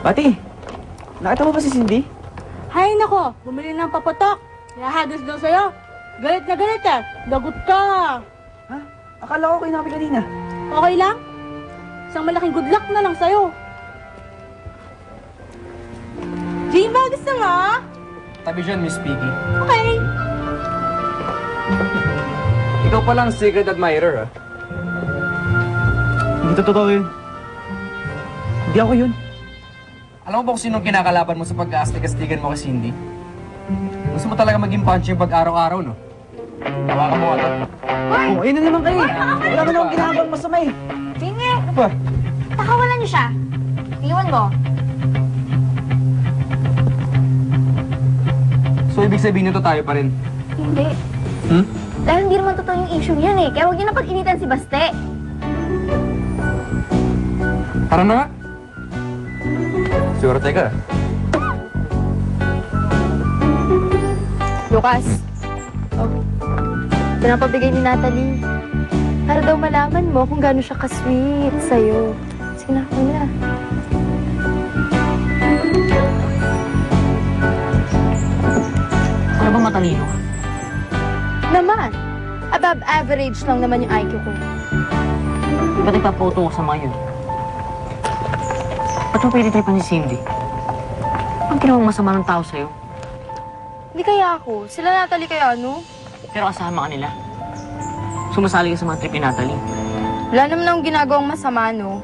Pati, nakita mo ba si Cindy? Hay nako, bumili ng paputok. Nahagis daw sa'yo. Galit na galit eh. Lagot ka. Ha? Akala ko kayo namin kanina. Okay lang? Isang malaking good luck na lang sa'yo. Jimba, gusto mo? Tabi dyan, Miss Piggy. Okay. Ikaw palang secret admirer, ah. Hindi totoo yun. Hindi ako yun. Alam mo ba kung sinong kinakalaban mo sa pag-aastig-astigan mo kay Cindy? Gusto mo talaga maging punch yung pag-araw-araw, no? Tawakan mo ito. Oh, ayun na naman kayo. Wala ka namang ginagawa masama eh. Pingi! Ano ba? Takawalan niyo siya. Iwan mo. So, ibig sabihin nito tayo pa rin? Hindi. Dahil hindi naman totoo yung issue yun eh. Kaya huwag niyo na pag-initan si Baste. Tara na nga. Siguro, teka. Lucas. Oh. Pinapabigay ni Natalie. Para daw malaman mo kung gaano siya ka-sweet sa'yo. Sige na, kunin na. Ano bang matalino ka? Naman. Above average lang naman yung IQ ko. Ba't nagpapauto ko sa mga yun? Ba't mo pinitrepan si Cindy? Ang ginawang masama ng tao sa'yo? Hindi kaya ako. Sila Natalie kaya ano? Pero kasama ka nila. Sumasali ka sa mga trip ni Natalie. Wala naman akong ginagawang masama, no?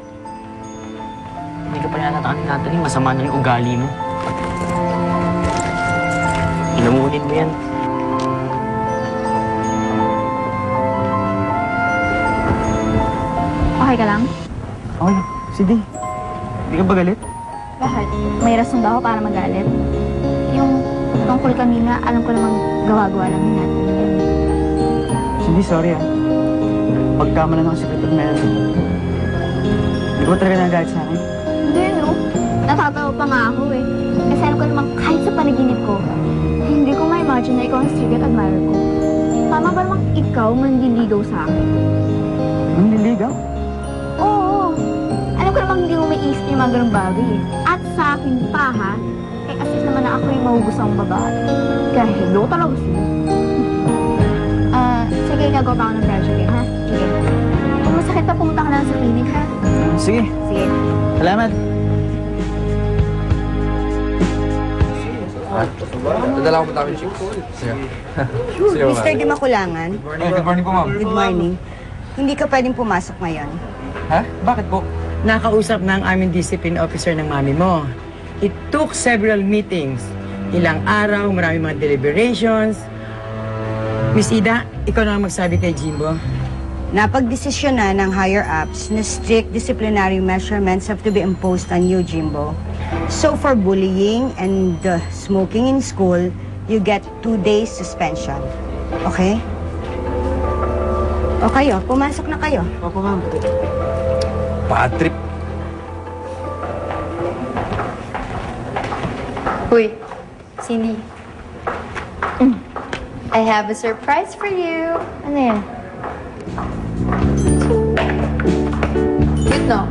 Hindi ka pa natataan ni Natalie. Masama na yung ugali mo. Inamunin mo yan. Okay ka lang? Okay, Cindy. Hindi ka ba galit? Bakit? May rason ba ako para magalit? Yung tungkol kanina, alam ko namang gawa-gawa lang ni natin yun. Cindy, sorry ah. Pagkama na ng secret admirer. Hindi ko ba talaga nagalit sa akin? Hindi, no? Natatawa pa nga ako eh. Kasi alam ko namang kahit sa panaginip ko, hindi ko ma-imagine na ikaw ang secret admirer ko. Tama ba namang ikaw manliligaw sa akin? Manliligaw? Oo. Alam ko namang hindi mo may isip yung mga ganong bagay eh. At sa akin pa ha, eh assist naman na ako yung mahugusang babae. Kaya hello talaga sila. Sige, gagawa pa ako ng pressure game ha? Sige. Kung masakit pa, pumunta ka na lang sa clinic ha? Sige. Sige. Salamat. Dadala ko mo tayo, Chief. Sige. Sige, Mr. Di Makulangan, Good morning po, ma'am. good morning. Hindi ka pwedeng pumasok ngayon. Ha? Bakit po? Nakausap ng aming discipline officer ng mami mo. It took several meetings. Ilang araw, maraming mga deliberations. Miss Ida, ikaw na ang magsabi kay Jimbo. Napagdesisyon na ng higher-ups na strict disciplinary measurements have to be imposed on you, Jimbo. So for bullying and smoking in school, you get 2 days suspension. Okay? O kayo, pumasok na kayo. Opo, ma'am. Bad trip. Uy, Cindy. I have a surprise for you. Ano yan? Yun no.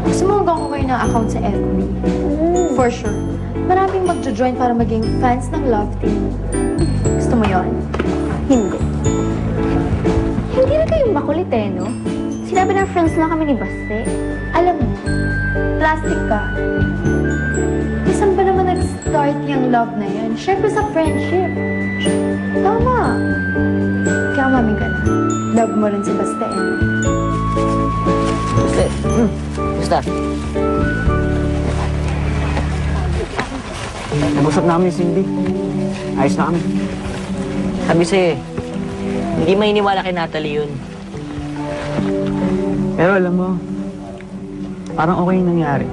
Gusto mo hanggang ko kayo ng account sa FB? For sure. Maraming magjo-join para maging fans ng Love Team. Gusto mo yon? Hindi. Hindi na kayong makulit eh, no? Sinabi na friends lang kami ni Baste. Alam mo, plastic ka. Saan ba naman nag-start yung love na yan? Siyempre sa friendship. Tama. Kaya umaming ka na. Love mo rin si Baste eh. Basta. Nag-usap namin si Cindy. Ayos na kami. Sabi sa'yo eh, hindi mainiwala kay Natalie yun. Pero alam mo, parang okay yung nangyari.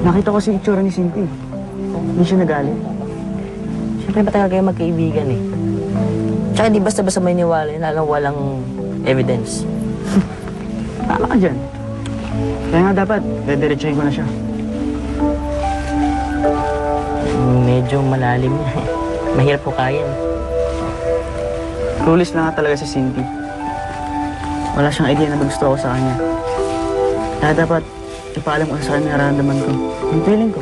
Nakita ko si itsura ni Cindy. Hindi siya nagalit. Siyempre matagal kayo magkaibigan eh. Tsaka di basta-basta mainiwala yun, alam walang evidence. Tama ka dyan. Kaya nga dapat, dediretsahin ko na siya. Medyo malalim na eh. Mahirap po kaya. Clueless na nga talaga si Cindy. Wala siyang idea na gusto ako sa kanya. Kaya dapat, ipaalam ko sa kanya nararamdaman ko. Yung feeling ko.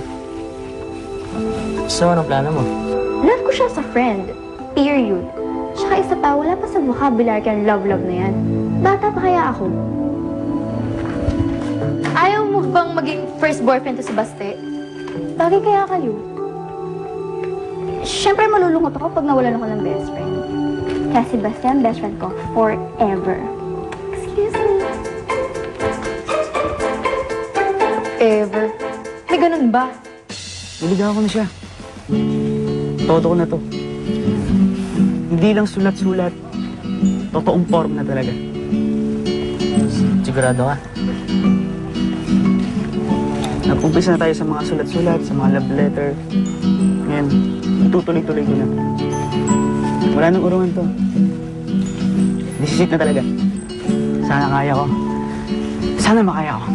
So, anong plano mo? Love ko siya sa friend. Period. Tsaka isa pa, wala pa sa vocabulary ang love-love na yan. Bata pa kaya ako? Ayaw mo bang maging first boyfriend to si Baste? Bagay kaya kayo? Siyempre malulungkot ako pag nawalan ako ng best friend. Kaya si Bastian, best friend ko, forever. Excuse me. Ever. May ganun ba? Niligaw ko na siya. Todo ko na to. Hindi lang sulat-sulat. Totoong form na talaga. Sigurado ka? Nag-umpisa na tayo sa mga sulat-sulat, sa mga love letter. Ngayon, itutuloy-tuloy ko na. Wala nang urungan to. Decisit na talaga. Sana kaya ko. Sana makaya ko.